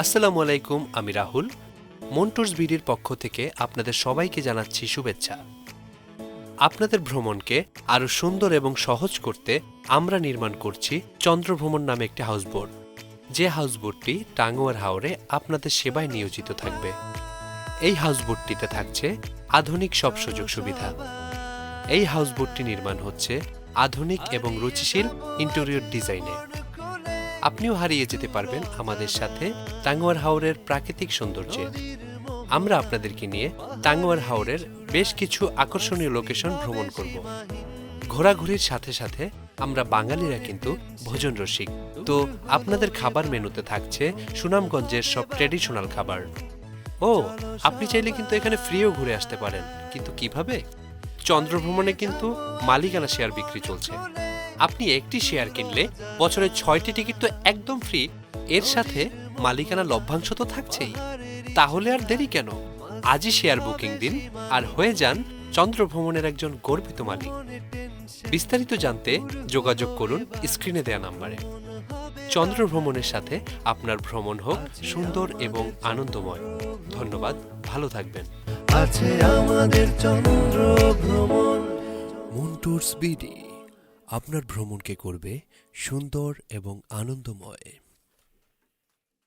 আসসালামু আলাইকুম, আমি রাহুল। মন্টুরস বিডির পক্ষ থেকে আপনাদের সবাইকে জানাচ্ছি শুভেচ্ছা। আপনাদের ভ্রমণকে আরও সুন্দর এবং সহজ করতে আমরা নির্মাণ করছি চন্দ্রভ্রমণ নামে একটি হাউসবোট, যে হাউসবোটটি টাঙ্গুয়ার হাওরে আপনাদের সেবায় নিয়োজিত থাকবে। এই হাউসবোটটিতে থাকছে আধুনিক সব সুযোগ সুবিধা। এই হাউসবোটটি নির্মাণ হচ্ছে আধুনিক এবং রুচিশীল ইন্টেরিয়র ডিজাইনে। আপনিও হারিয়ে যেতে পারবেন আমাদের সাথে টাঙ্গুয়ার হাওরের প্রাকৃতিক সৌন্দর্যে। আমরা আপনাদেরকে নিয়ে টাঙ্গুয়ার হাওরের বেশ কিছু আকর্ষণীয় লোকেশন ভ্রমণ করব। ঘোরাঘুরির সাথে সাথে আমরা বাঙালিরা কিন্তু ভোজন রসিক, তো আপনাদের খাবার মেনুতে থাকছে সুনামগঞ্জের সব ট্র্যাডিশনাল খাবার। ও, আপনি চাইলে কিন্তু এখানে ফ্রিও ঘুরে আসতে পারেন, কিন্তু কিভাবে? চন্দ্রভ্রমণে কিন্তু মালিকানা শেয়ার বিক্রি চলছে। আপনি একটি শেয়ার কিনলে বছরে 6টি টিকিট তো একদম ফ্রি, এর সাথে মালিকানা লভ্যাংশ তো থাকছেই। তাহলে আর দেরি কেন? আজই শেয়ার বুকিং দিন আর হয়ে যান চন্দ্রভ্রমণের একজন গর্বিত মালিক। বিস্তারিত জানতে যোগাযোগ করুন স্ক্রিনে দেয়া নাম্বারে। চন্দ্রভ্রমণের সাথে আপনার ভ্রমণ হোক সুন্দর এবং আনন্দময়। ধন্যবাদ, ভালো থাকবেন। আছে আমাদের চন্দ্র ভ্রমণ। মন্টুরস বিডি আপনার ভ্রমণকে করবে সুন্দর এবং আনন্দময়।